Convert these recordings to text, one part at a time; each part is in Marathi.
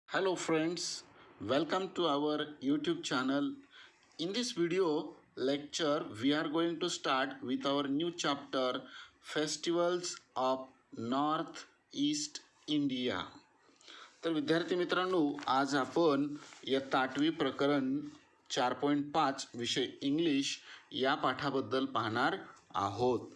Hello friends, welcome to our YouTube channel. In this video lecture, we are going to start with our new chapter Festivals of North East India. तर विद्यार्थी मित्रांनो, आज आपण इयत्ता 8वी प्रकरण 4.5 विषय इंग्लिश या पाठाबद्दल पाहणार आहोत.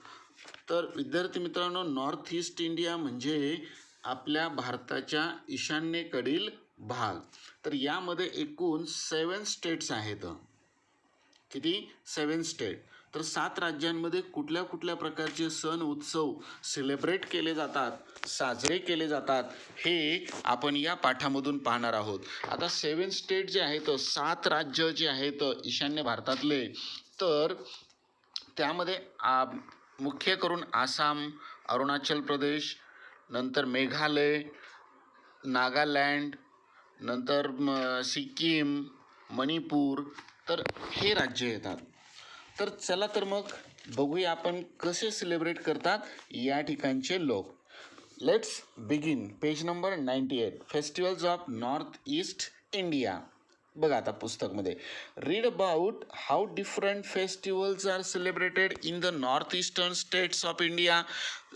तर विद्यार्थी मित्रांनो, नॉर्थ ईस्ट इंडिया म्हणजे आपल्या भारताच्या ईशान्येकडील भाग. तर यामध्ये एकूण 7 स्टेट्स आहेत. किती? 7 स्टेट. तर 7 राज्यांमध्ये कुठल्या कुठल्या प्रकारचे सण उत्सव सेलिब्रेट केले जातात, साजरे केले जातात, हे आपण या पाठामधून पाहणार आहोत. आता 7 स्टेट जे आहेत, 7 राज्य जे आहेत ईशान्य भारतातले, तर त्यामध्ये मुख्य करून आसाम, अरुणाचल प्रदेश, नंतर मेघालय, नागालँड, नंतर सिक्कीम, मणिपूर, तर हे राज्य येतात. तर चला तर मग बघूया आपण कसे सेलिब्रेट करतात या ठिकाणचे लोक. Let's begin. Page number 98, festivals of north east India. बघा आता पुस्तकमध्ये, read about how different festivals are celebrated in the north eastern states of India.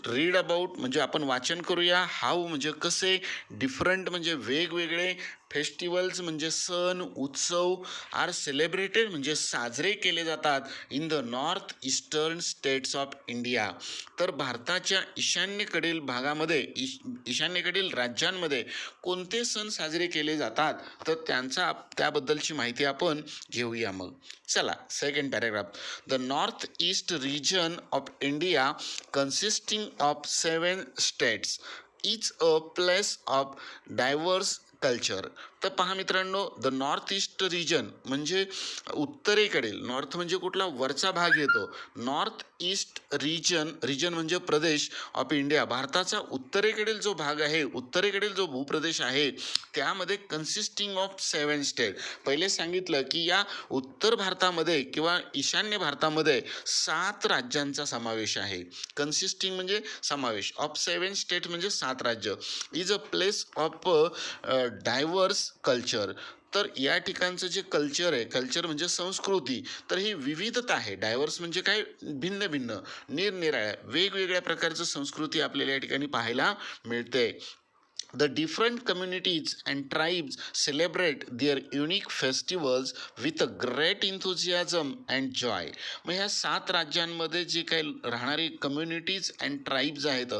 Read about म्हणजे आपण वाचन करूया. हाऊ म्हणजे कसे, डिफरंट म्हणजे वेगवेगळे, फेस्टिवल्स म्हणजे सण उत्सव, आर सेलिब्रेटेड म्हणजे साजरे केले जातात in the north eastern states of India. तर भारताच्या ईशान्येकडील भागामध्ये, ईशान्येकडील राज्यांमध्ये कोणते सण साजरे केले जातात, तर त्याबद्दलची माहिती आपण घेऊया. मग चला, second paragraph. The north east region of India consisting of 7 states is a place of diverse culture. तर पहा मित्रांनो, द नॉर्थ ईस्ट रिजन म्हणजे उत्तरेकडील, नॉर्थ म्हणजे कुठला, वरचा भाग येतो. नॉर्थ ईस्ट रिजन म्हणजे प्रदेश ऑफ इंडिया, भारताचा उत्तरेकडील जो भाग आहे, उत्तरेकडील जो भूप्रदेश आहे, त्यामध्ये कन्सिस्टिंग ऑफ 7 स्टेट. पहिले सांगितलं की या उत्तर भारतामध्ये किंवा ईशान्य भारतामध्ये 7 राज्यांचा समावेश आहे. कन्सिस्टिंग म्हणजे समावेश, ऑफ 7 स्टेट म्हणजे 7 राज्य. Is a place of diverse culture. तर या ठिकाणचं जे कल्चर आहे, कल्चर म्हणजे संस्कृती, तर ही विविधता आहे. डायव्हर्स म्हणजे काय, भिन्न भिन्न, निरनिराळ्या, वेगवेगळ्या प्रकारचं संस्कृती आपल्याला या ठिकाणी पाहायला मिळते. The different communities and tribes celebrate their unique festivals with a great enthusiasm and joy. मग ह्या 7 राज्यांमध्ये जे काही राहणारे कम्युनिटीज अँड ट्राईब्स आहेत,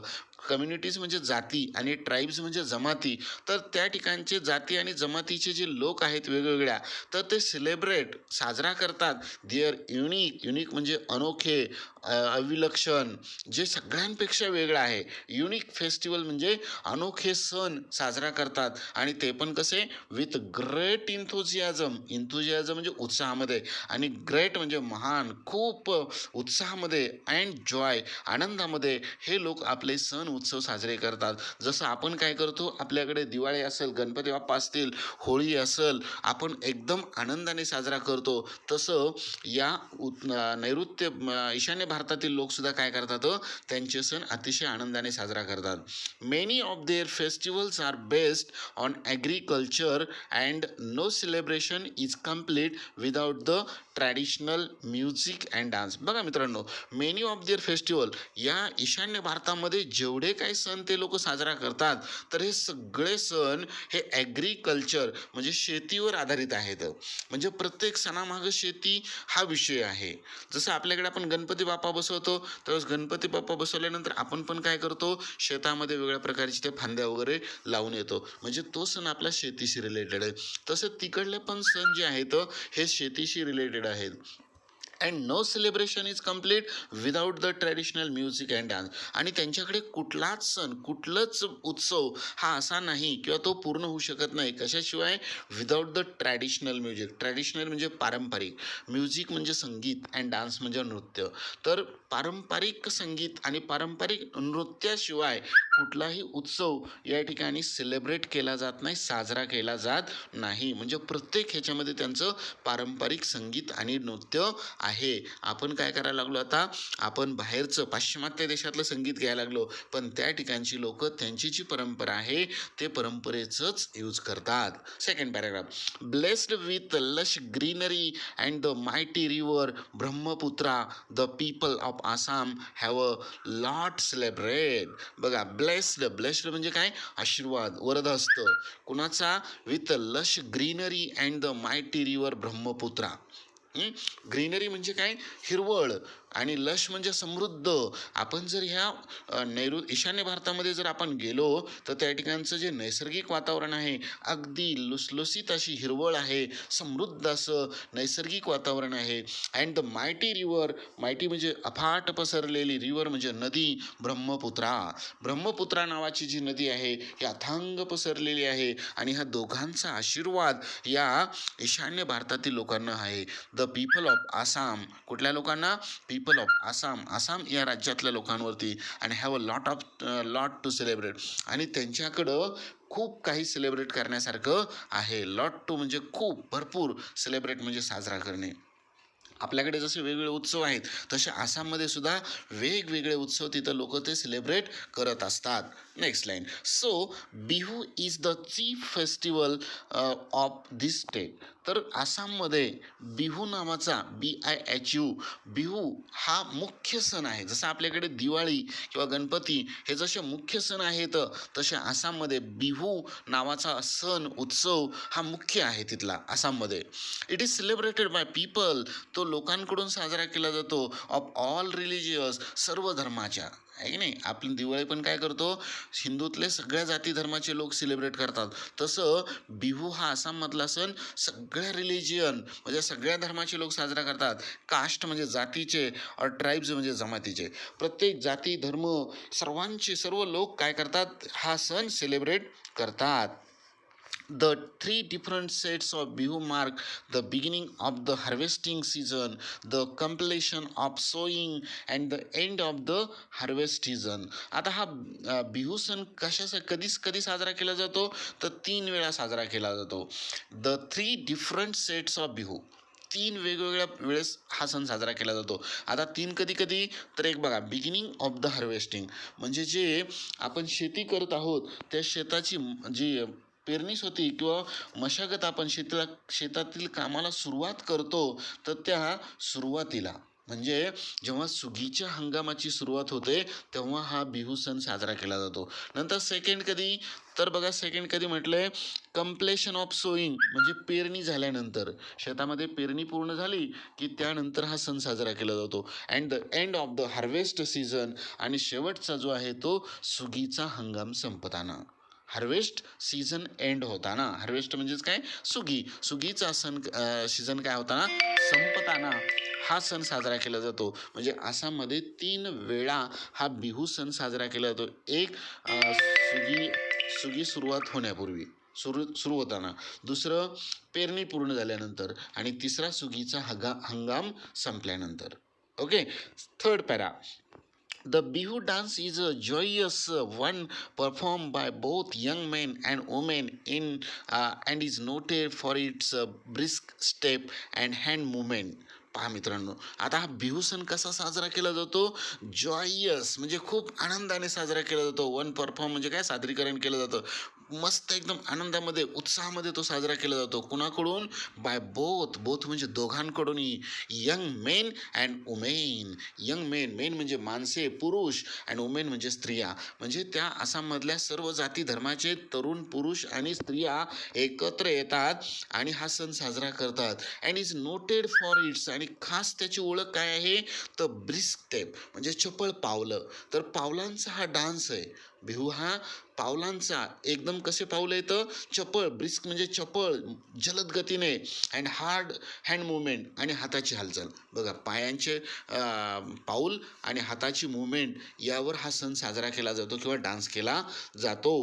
कम्युनिटीज म्हणजे जाती आणि ट्राईब्स म्हणजे जमाती, तर त्या ठिकाणचे जाती आणि जमातीचे जे लोक आहेत वेगवेगळ्या, तर ते सेलिब्रेट साजरा करतात देअर युनिक म्हणजे अनोखे, अविलक्षण, जे सगळ्यांपेक्षा वेगळं आहे. युनिक फेस्टिवल म्हणजे अनोखे सण साजरा करतात, आणि ते पण कसे, विथ ग्रेट इन्थुझियाझम. इन्थुझियाझम म्हणजे उत्साहामध्ये, आणि ग्रेट म्हणजे महान, खूप उत्साहामध्ये, अँड जॉय आनंदामध्ये हे लोक आपले सण उत्सव साजरे करतात. जसं आपण काय करतो, आपल्याकडे दिवाळी असेल, गणपती बाप्पा असतील, होळी असेल, आपण एकदम आनंदाने साजरा करतो, तसं या नैऋत्य ईशान्य भारतातील लोकसुद्धा काय करतात, त्यांचे सण अतिशय आनंदाने साजरा करतात. Many of their festivals are based on agriculture and no celebration is complete without the traditional music and dance. बघा मित्रांनो, मेनी ऑफ देअर फेस्टिवल, या ईशान्य भारतामध्ये जेवढे काही सण ते लोक साजरा करतात, तर हे सगळे सण हे ॲग्रिकल्चर म्हणजे शेतीवर आधारित आहेत. म्हणजे प्रत्येक सणामागं शेती हा विषय आहे. जसं आपल्याकडे आपण गणपती बाप्पा बसवतो, तर गणपती बाप्पा बसवल्यानंतर आपण पण काय करतो, शेतामध्ये वेगळ्या प्रकारचे ते फांद्या वगैरे लावून येतो, म्हणजे तो सण आपल्या शेतीशी रिलेटेड आहे. तसं तिकडले पण सण जे आहेत हे शेतीशी रिलेटेड आहेत. And no celebration is complete without the traditional music and dance. आणि त्यांच्याकडे कुठलाच सण, कुठलंच उत्सव हा असा नाही किंवा तो पूर्ण होऊ शकत नाही कशाशिवाय, without the traditional music. Traditional म्हणजे पारंपरिक, म्युझिक म्हणजे संगीत, अँड डान्स म्हणजे नृत्य. तर पारंपरिक संगीत आणि पारंपरिक नृत्याशिवाय कुठलाही उत्सव या ठिकाणी सेलिब्रेट केला जात नाही, साजरा केला जात नाही. म्हणजे प्रत्येक ह्याच्यामध्ये त्यांचं पारंपरिक संगीत आणि नृत्य आहे. आपण काय करायला लागलो आता, आपण बाहेरचं पाश्चिमात्य देशातलं संगीत घ्यायला लागलो, पण त्या ठिकाणची लोक त्यांची जी परंपरा आहे ते परंपरेचंच यूज करतात. Second paragraph, blessed with lush greenery and the mighty river Brahmaputra the people of Assam have a lot celebrate. बघा, ब्लेस्ड म्हणजे काय, आशीर्वाद, वरदहस्त. कुणाचा, with lush greenery and the mighty river Brahmaputra. Greenery म्हणजे काय, हिरवळ, आणि लश म्हणजे समृद्ध. आपण जर ह्या ईशान्य भारतामध्ये जर आपण गेलो तर त्या ठिकाणचं जे नैसर्गिक वातावरण आहे अगदी लुसलुसीत अशी हिरवळ आहे, समृद्ध असं नैसर्गिक वातावरण आहे. And the mighty river, mighty म्हणजे अफाट पसरलेली, रिव्हर म्हणजे नदी, ब्रह्मपुत्रा नावाची जी नदी आहे ही अथांग पसरलेली आहे, आणि ह्या दोघांचा आशीर्वाद या ईशान्य भारतातील लोकांना आहे. द पीपल ऑफ आसाम, कुठल्या लोकांना, पीपल ऑफ आसाम, आसाम या राज्यातल्या लोकांवरती. आणि have a lot to celebrate, आणि त्यांच्याकडं खूप काही सेलिब्रेट करण्यासारखं आहे. लॉट टू म्हणजे खूप, भरपूर, सेलिब्रेट म्हणजे साजरा करणे. आपल्याकडे जसे वेगवेगळे उत्सव आहेत तसे आसाममध्ये सुद्धा वेगवेगळे उत्सव तिथं लोक ते सेलिब्रेट करत असतात. Next line, so Bihu is the chief festival of this state. तर आसाममध्ये बिहू नावाचा, BIHU, बिहू हा मुख्य सण आहे. जसं आपल्याकडे दिवाळी किंवा गणपती हे जसे मुख्य सण आहेत तसे आसाममध्ये बिहू नावाचा सण, उत्सव हा मुख्य आहे तिथला आसाममध्ये. It is celebrated by people, तो लोकांकडून साजरा केला जातो, ऑफ ऑल रिलिजियस, सर्व धर्माच्या, आहे की नाही. आपण दिवाळी पण काय करतो, हिंदूतले सगळ्या जाती धर्माचे लोक सेलिब्रेट करतात. तसं बिहू हा आसाममधला सण सगळ्या रिलिजियन म्हणजे सगळ्या धर्माचे लोक साजरा करतात. कास्ट म्हणजे जातीचे, और ट्राईब्स म्हणजे जमातीचे, प्रत्येक जाती धर्म सर्व लोक काय करतात, हा सण सेलिब्रेट करतात. The three different sets of Bihu mark the beginning of the harvesting season, the completion of sowing and the end of the harvest season. आता हा बिहू सण कधी साजरा केला जातो, तर 3 वेळा साजरा केला जातो. The 3 different sets of Bihu, 3 वेगवेगळ्या वेळेस हा सण साजरा केला जातो. आता 3 कधी, तर एक बघा, बिगिनिंग ऑफ द हार्वेस्टिंग म्हणजे जे आपण शेती करत आहोत त्या शेताची जी पेरणीस होती किंवा मशागत, आपण शेतातील कामाला सुरुवात करतो, तर त्या सुरुवातीला म्हणजे जेव्हा सुगीच्या हंगामाची सुरुवात होते तेव्हा हा बिहू सण साजरा केला जातो. नंतर सेकंड कधी, तर बघा सेकंड कधी म्हटलंय, कम्प्लेशन ऑफ सोईंग म्हणजे पेरणी झाल्यानंतर, शेतामध्ये पेरणी पूर्ण झाली की त्यानंतर हा सण साजरा केला जातो. And the end of the harvest season, आणि शेवटचा जो आहे तो सुगीचा हंगाम संपताना, हार्वेस्ट सीझन एंड होताना. हार्वेस्ट म्हणजेच काय, सुगीचा सण सीझन काय होताना, संपताना हा सण साजरा केला जातो. म्हणजे आसाममध्ये 3 वेळा हा बिहू सण साजरा केला जातो. एक सुगी सुरुवात होण्यापूर्वी, सुरू होताना, दुसरं पेरणी पूर्ण झाल्यानंतर, आणि तिसरा सुगीचा हंगाम संपल्यानंतर. Okay. Third para, the Bihu dance is a joyous one performed by both young men and women and is noted for its brisk step and hand movement. पहा मित्रांनो, आता हा बिहू सण कसा साजरा केला जातो, जॉयस म्हणजे खूप आनंदाने साजरा केला जातो. वन परफॉर्म म्हणजे काय, सादरीकरण केलं जातं, मस्त एकदम आनंदामध्ये, उत्साहामध्ये तो साजरा केला जातो. कुणाकडून, बाय बोथ म्हणजे दोघांकडून, young men and women. Young main म्हणजे माणसे, पुरुष, अँड वुमेन म्हणजे स्त्रिया. म्हणजे त्या आसाममधल्या सर्व जाती धर्माचे तरुण पुरुष आणि स्त्रिया एकत्र येतात आणि हा सण साजरा करतात. And is noted for its, आणि खास त्याची ओळख काय आहे, तर ब्रिस्क स्टेप म्हणजे चपळ पावलं. तर पावलांचा हा डान्स आहे. बिहू हा पावलांचा, एकदम कसे पावलं येतं, चपळ, ब्रिस्क म्हणजे चपळ, जलद गतीने, अँड हार्ड हँड मुवमेंट आणि हाताची हालचाल. बघा, पायांचे पाऊल आणि हाताची मुवमेंट यावर हा सण साजरा केला जातो किंवा डान्स केला जातो.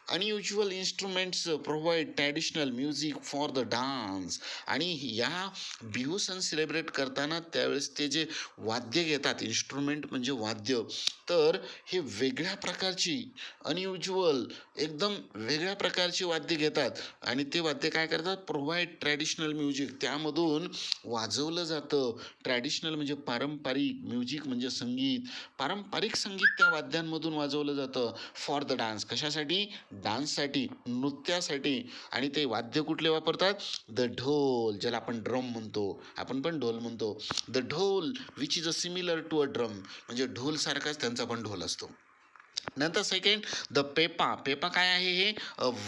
Unusual instruments provide traditional music for the dance. आणि या बिहू सण सेलिब्रेट करताना त्यावेळेस ते जे वाद्य घेतात, इन्स्ट्रुमेंट म्हणजे वाद्य, तर हे वेगळ्या प्रकारची अनयुज्युअल, एकदम वेगळ्या प्रकारची वाद्य घेतात आणि ते वाद्य काय करतात, प्रोव्हाइड ट्रॅडिशनल म्युझिक, त्यामधून वाजवलं जातं. ट्रॅडिशनल म्हणजे पारंपरिक, म्युझिक म्हणजे संगीत, पारंपरिक संगीत त्या वाद्यांमधून वाजवलं जातं फॉर द डान्स. कशासाठी, डान्ससाठी, नृत्यासाठी. आणि ते वाद्य कुठले वापरतात, द ढोल, ज्याला आपण ड्रम म्हणतो, आपण पण ढोल म्हणतो. The dhol which is a similar to a drum, म्हणजे ढोल सारखाच त्यांचा पण ढोल असतो. नंतर सेकंड, द पेपा. पेपा काय आहे, हे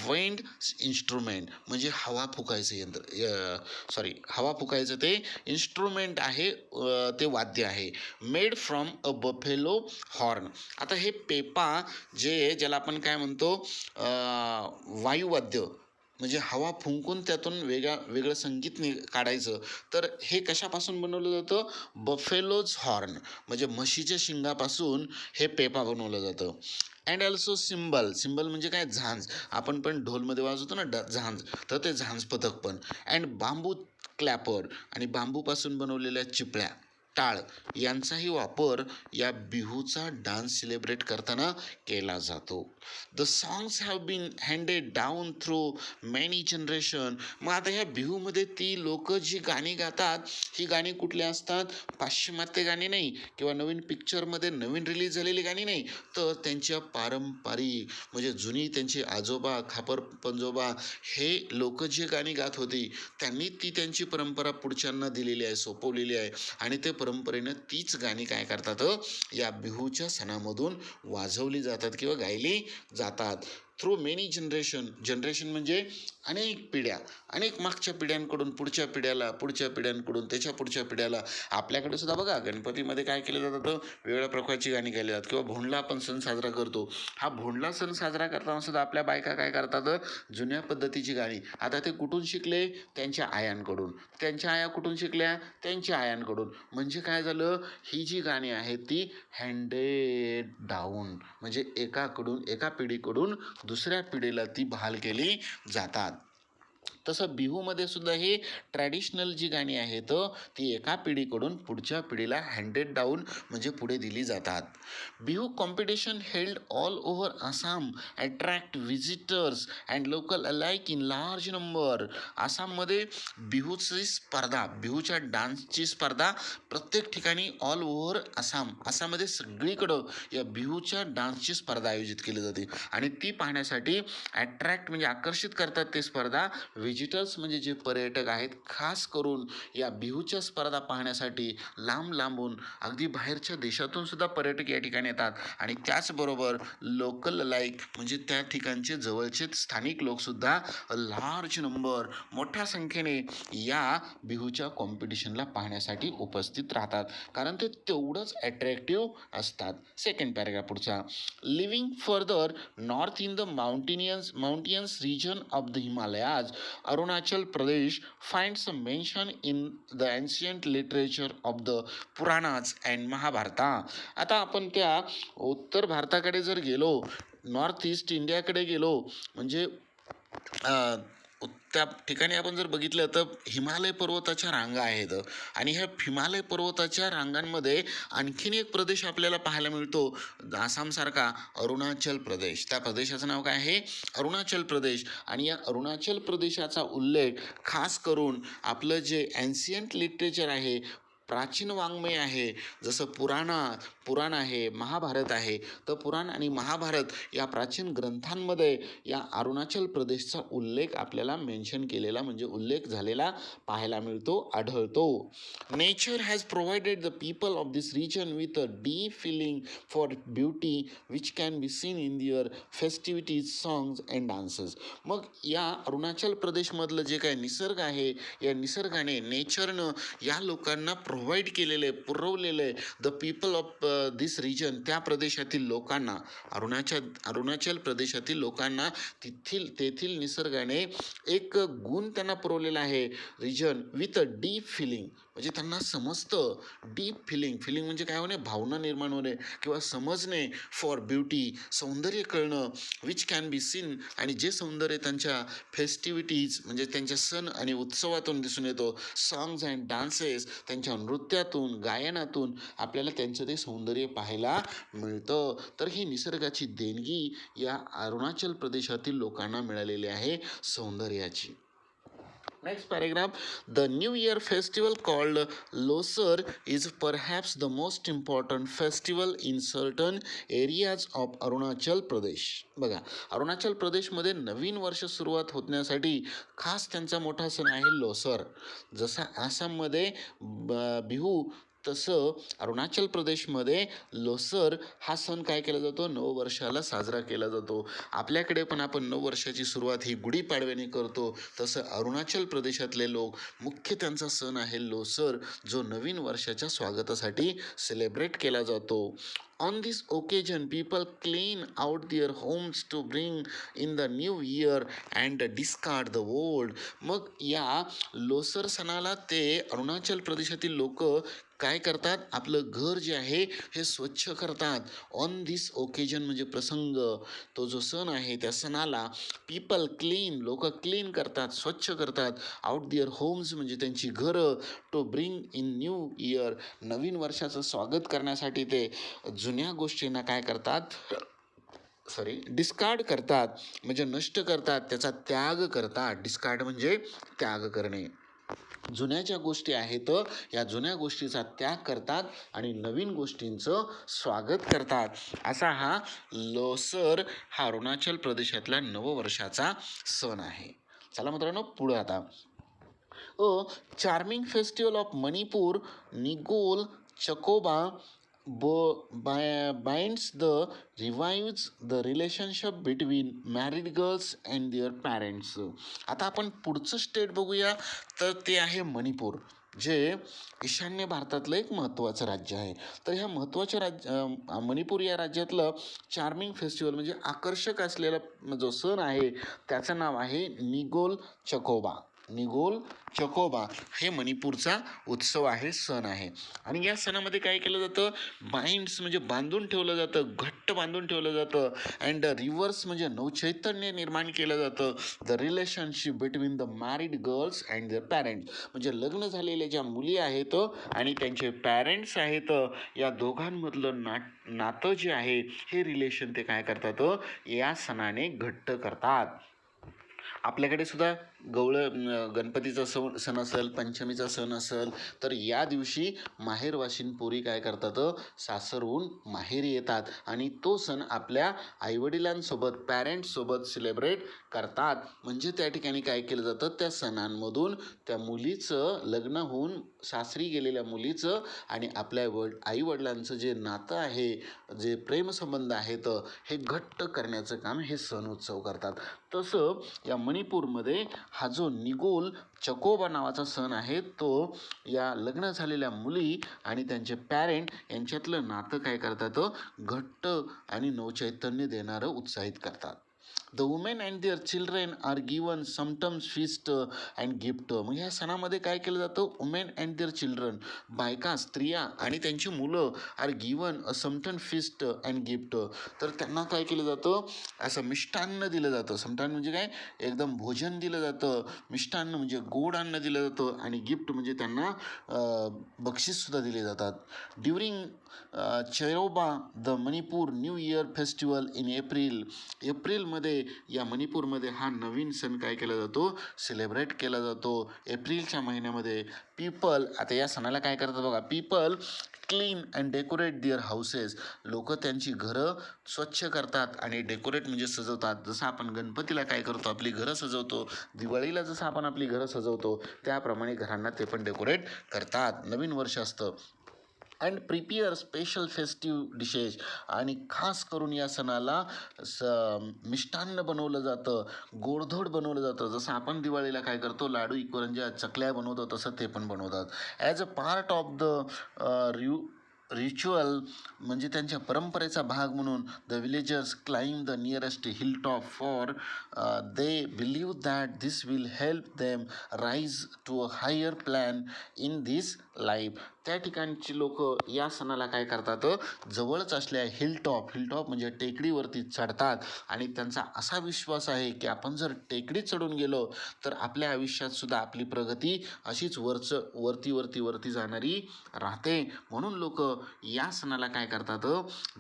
वाइंड इन्स्ट्रुमेंट, म्हणजे हवा फुकायचं यंत्र, सॉरी हवा फुकायचं ते इन्स्ट्रुमेंट आहे, ते वाद्य आहे. Made from a buffalo horn. आता हे पेपा ज्याला आपण काय म्हणतो, वायुवाद्य, म्हणजे हवा फुंकून त्यातून वेगळं संगीत काढायचं. तर हे कशापासून बनवलं जातं, बफेलोज हॉर्न, म्हणजे म्हशीच्या शिंगापासून हे पेपा बनवलं जातं. And also symbol. सिम्बल म्हणजे काय, झांज, आपण पण ढोलमध्ये वाजवतो ना झांज, तर ते झांज पथक पण. अँड बांबू क्लॅपर, आणि बांबूपासून बनवलेल्या चिपळ्या, टाळ, यांचाही वापर या बिहूचा डान्स सेलिब्रेट करताना केला जातो. The songs have been handed down through many generation. मग आता ह्या बिहूमध्ये ती लोक जी गाणी गातात, ही गाणी कुठली असतात, पाश्चिमात्य गाणी नाही, किंवा नवीन पिक्चरमध्ये नवीन रिलीज झालेली गाणी नाही, तर त्यांच्या पारंपरिक, म्हणजे जुनी त्यांची आजोबा, खापर पंजोबा हे लोक जे गाणी गात होती, त्यांनी ती त्यांची परंपरा पुढच्यांना दिलेली आहे, सोपवलेली आहे. आणि ते परंपरेनं तीच गाणी काय करतात, या बिहूच्या सणामधून वाजवली जातात किंवा गायली जातात. थ्रू मेनी जनरेशन म्हणजे अनेक पिढ्या, अनेक मागच्या पिढ्यांकडून पुढच्या पिढ्यांकडून त्याच्या पुढच्या पिढ्याला. आपल्याकडे सुद्धा बघा, गणपतीमध्ये काय केलं जातं, वेगवेगळ्या प्रकारची गाणी गायली जातात. किंवा भोंडला आपण सण साजरा करतो, हा भोंडला सण साजरा करताना सुद्धा आपल्या बायका काय करतात, जुन्या पद्धतीची गाणी. आता ते कुठून शिकले, त्यांच्या आयांकडून. त्यांच्या आया कुठून शिकल्या, त्यांच्या आयांकडून. म्हणजे काय झालं, ही जी गाणी आहेत ती हँडेड डाऊन, म्हणजे एका पिढीकडून दुसऱ्या पिढीला ती बहाल केली जातात. तसं बिहूमध्ये सुद्धा हे ट्रॅडिशनल जी गाणी आहेत, ती एका पिढीकडून पुढच्या पिढीला हँडेड डाऊन, म्हणजे पुढे दिली जातात. Bihu competition held all over Assam attract visitors and local alike in large number. आसाममध्ये बिहूची स्पर्धा, बिहूच्या डान्सची स्पर्धा प्रत्येक ठिकाणी ऑल ओव्हर आसाममध्ये सगळीकडं या बिहूच्या डान्सची स्पर्धा आयोजित केली जाते. आणि ती पाहण्यासाठी अट्रॅक्ट म्हणजे आकर्षित करतात ते स्पर्धा व्हिजिटर्स, म्हणजे जे पर्यटक आहेत, खास करून या बिहूच्या स्पर्धा पाहण्यासाठी लांब लांबून, अगदी बाहेरच्या देशातून सुद्धा पर्यटक या ठिकाणी येतात. आणि त्याचबरोबर लोकल लाईक, म्हणजे त्या ठिकाणचे जवळचे स्थानिक लोकसुद्धा लार्ज नंबर, मोठ्या संख्येने या बिहूच्या कॉम्पिटिशनला पाहण्यासाठी उपस्थित राहतात, कारण ते तेवढंच अट्रॅक्टिव्ह असतात. सेकंड पॅराग्राफ पुढचा, living further north in the mountains region of the Himalayas, Arunachal Pradesh finds a mention in the ancient literature of the Puranas and Mahabharata. आता आपण त्या उत्तर भारताकडे जर गेलो, नॉर्थ ईस्ट इंडियाकडे गेलो, म्हणजे त्या ठिकाणी आपण जर बघितलं तर हिमालय पर्वताच्या रांगा आहेत. आणि ह्या हिमालय पर्वताच्या रांगांमध्ये आणखीन एक प्रदेश आपल्याला पाहायला मिळतो आसामसारखा, अरुणाचल प्रदेश. त्या प्रदेशाचं नाव काय आहे, अरुणाचल प्रदेश. आणि या अरुणाचल प्रदेशाचा उल्लेख खास करून आपलं जे एन्शियंट लिटरेचर आहे, प्राचीन वाङ्मय आहे, जसं पुराण आहे, महाभारत आहे, तर पुराण आणि महाभारत या प्राचीन ग्रंथांमध्ये या अरुणाचल प्रदेशचा उल्लेख आपल्याला मेन्शन केलेला, म्हणजे उल्लेख झालेला पाहायला मिळतो, आढळतो. Nature has provided the people of this region with a deep feeling for beauty which can be seen in their festivities, songs and dances. मग या अरुणाचल प्रदेशमधलं जे काय निसर्ग आहे, या निसर्गाने, नेचरनं या लोकांना प्रोव्हाइड केलेले, पुरवलेलं आहे, the people of this region, त्या प्रदेशातील लोकांना, अरुणाचल प्रदेशातील लोकांना तेथील निसर्गाने एक गुण त्यांना पुरवलेला आहे, region with a deep feeling, म्हणजे त्यांना समजतं. डीप फिलिंग म्हणजे काय होणे, भावना निर्माण होणे किंवा समजणे. फॉर ब्युटी, सौंदर्य कळणं. विच कॅन बी सीन, आणि जे सौंदर्य त्यांच्या फेस्टिव्हिटीज म्हणजे त्यांच्या सण आणि उत्सवातून दिसून येतो. सॉंग्स अँड डान्सेस, त्यांच्या नृत्यातून गायनातून आपल्याला त्यांचं ते सौंदर्य पाहायला मिळतं. तर ही निसर्गाची देणगी या अरुणाचल प्रदेशातील लोकांना मिळालेली आहे सौंदर्याची. Next paragraph, the New Year festival called Losar is perhaps the most important festival in certain areas of Arunachal Pradesh. बघा, अरुणाचल प्रदेशमध्ये नवीन वर्ष सुरुवात होण्यासाठी खास त्यांचा मोठा सण आहे लोसर. जसा आसाममध्ये बिहू, तसं अरुणाचल प्रदेशमध्ये लोसर हा सण काय केला जातो, नववर्षाला साजरा केला जातो. आपल्याकडे पण आपण नववर्षाची सुरुवात ही गुढीपाडव्याने करतो, तसं अरुणाचल प्रदेशातले लोक मुख्य त्यांचा सण आहे लोसर, जो नवीन वर्षाच्या स्वागतासाठी सेलिब्रेट केला जातो. On this occasion, people clean out their homes to bring in the new year and discard the old. मग या लोसर सणाला ते अरुणाचल प्रदेशातील लोक काय करतात, आपलं घर जे आहे हे स्वच्छ करतात. ऑन दिस ओकेजन म्हणजे प्रसंग, तो जो सण आहे त्या सणाला पीपल क्लीन, लोक क्लीन करतात, स्वच्छ करतात. आउट दिअर होम्स म्हणजे त्यांची घरं. To bring in new year, नवीन वर्षाचं स्वागत करण्यासाठी ते जुन्या गोष्टींना काय करतात, डिस्कार्ड करतात, म्हणजे नष्ट करतात, त्याचा त्याग करतात. डिस्कार्ड म्हणजे त्याग करणे. जुन्या ज्या गोष्टी आहेत या जुन्या गोष्टीचा त्याग करतात आणि नवीन गोष्टींचं स्वागत करतात. असा हा लोसर हा अरुणाचल प्रदेशातला नववर्षाचा सण आहे. चला मित्रांनो पुढे आता. Charming festival of Manipur, Ningol Chakouba binds revives the relationship between married girls and their parents. आता आपण पुढचं स्टेट बघूया, तर ते आहे मणिपूर, जे ईशान्य भारतातलं एक महत्त्वाचं राज्य आहे. तर ह्या महत्त्वाच्या मणिपूर या राज्यातलं चार्मिंग फेस्टिवल म्हणजे आकर्षक असलेला जो सण आहे त्याचं नाव आहे निगोल चकोबा. निगोल चकोबा हे मणिपूरचा उत्सव आहे, सण आहे. आणि या सणामध्ये काय केलं जातं, बाइंड्स म्हणजे बांधून ठेवलं जातं, घट्ट बांधून ठेवलं जातं. अँड रिव्हर्स म्हणजे नवचैतन्य निर्माण केलं जातं. The relationship between the married girls and there parents, म्हणजे लग्न झालेल्या ज्या मुली आहेत आणि त्यांचे पॅरेंट्स आहेत, या दोघांमधलं नातं जे आहे हे रिलेशन ते काय करतात, या सणाने घट्ट करतात. आपल्याकडे सुद्धा गणपतीचा सण असेल, पंचमीचा सण असेल, तर या दिवशी माहेरवाशीन पोरी काय करतात, सासरहून माहेरी येतात आणि तो सण आपल्या आईवडिलांसोबत, पॅरेंट्ससोबत सेलिब्रेट करतात. म्हणजे त्या ठिकाणी काय केलं जातं, त्या सणांमधून त्या मुलीचं लग्न होऊन सासरी गेलेल्या मुलीचं आणि आपल्या आईवडिलांचं जे नातं आहे, जे प्रेमसंबंध आहेत, हे घट्ट करण्याचं काम हे सण उत्सव करतात. तसं या मणिपूरमध्ये हा जो निगोल चकोबा नावाचा सण आहे, तो या लग्न झालेल्या मुली आणि त्यांचे पॅरेंट यांच्यातलं नातं काय करतात, घट्ट आणि नवचैतन्य देणारं उत्साहित करतात. The women and their children are given sumptuous feast and gift. मग ह्या सणामध्ये काय केलं जातं, वुमेन अँड देअर चिल्ड्रन, बायका, स्त्रिया आणि त्यांची मुलं are given a sumptuous feast and gift. तर त्यांना काय केलं जातं, असं मिष्टान्न दिलं जातं. समटान्न म्हणजे काय, एकदम भोजन दिलं जातं. मिष्टान्न म्हणजे गोड अन्न दिलं जातं आणि गिफ्ट म्हणजे त्यांना बक्षीससुद्धा दिले जातात. During Cheiraoba the Manipur new year festival in एप्रिलमध्ये या मणिपूरमध्ये हा नवीन सण काय केला जातो, सेलिब्रेट केला जातो. एप्रिलच्या महिन्यामध्ये पीपल, आता या सणाला काय करतात बघा, people clean and decorate their houses, लोक त्यांची घरं स्वच्छ करतात आणि डेकोरेट म्हणजे सजवतात. जसं आपण गणपतीला काय करतो, आपली घरं सजवतो, दिवाळीला जसं आपण आपली घरं सजवतो त्याप्रमाणे घरांना ते पण डेकोरेट करतात. नवीन वर्ष असतं. And prepare special festive dishes, आणि खास करून या सणाला मिष्टान्न बनवलं जातं, गोडधोड बनवलं जातं. जसं आपण दिवाळीला काय करतो, लाडू, करंज्या, चकल्या बनवतो, तसं ते पण बनवतात. As a part of the ritual म्हणजे त्यांच्या परंपरेचा भाग म्हणून the villagers climb the nearest hill top for they believe that this will help them rise to a higher plane in this life. त्या ठिकाणची लोक या सणाला काय करतात, जवळच असलेल्या हिलटॉप म्हणजे टेकडीवरती चढतात आणि त्यांचा असा विश्वास आहे की आपण जर टेकडी चढून गेलो तर आपल्या आयुष्यात सुद्धा आपली प्रगती अशीच वरती जाणारी राहते. म्हणून लोक या सणाला काय करतात,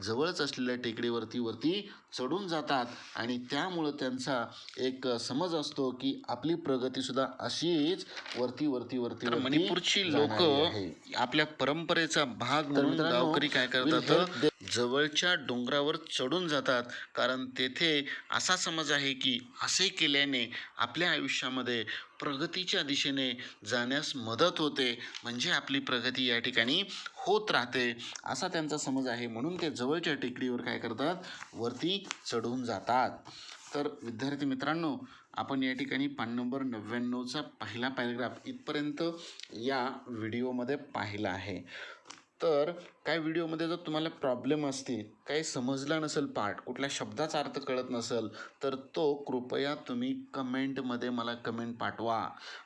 जवळच असलेल्या टेकडीवरती चढून जातात आणि त्यामुळं त्यांचा एक समज असतो की आपली प्रगती सुद्धा अशीच वरती मणिपूरची लोक आपल्या परंपरेचा भाग म्हणून गावकरी काय करतात, जवळच्या डोंगरावर चढून जातात. कारण तेथे असा समज आहे की असे केल्याने आपल्या आयुष्यामध्ये प्रगतीच्या दिशेने जाण्यास मदत होते, म्हणजे आपली प्रगती या ठिकाणी होत राहते असा त्यांचा समज आहे. म्हणून ते जवळच्या टेकडीवर काय करतात, वरती चढून जातात. तर विद्यार्थी मित्रांनो, आपण या ठिकाणी पान नंबर 99चा पहिला पॅरेग्राफ इथपर्यंत या व्हिडिओमध्ये पाहिला आहे. तर काय व्हिडिओमध्ये जर तुम्हाला प्रॉब्लेम असतील, काही समजला नसेल पार्ट, कुठल्या शब्दाचा अर्थ कळत नसेल तर तो कृपया तुम्ही कमेंटमध्ये मला कमेंट पाठवा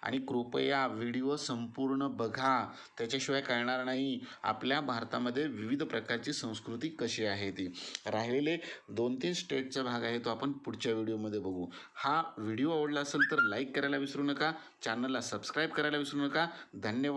आणि कृपया व्हिडिओ संपूर्ण बघा. त्याच्याशिवाय कळणार नाही आपल्या भारतामध्ये विविध प्रकारची संस्कृती कशी आहे ती. राहिलेले 2-3 स्टेटचा भाग आहे तो आपण पुढच्या व्हिडिओमध्ये बघू. हा व्हिडिओ आवडला असेल तर लाईक करायला विसरू नका, चॅनलला सबस्क्राईब करायला विसरू नका. धन्यवाद.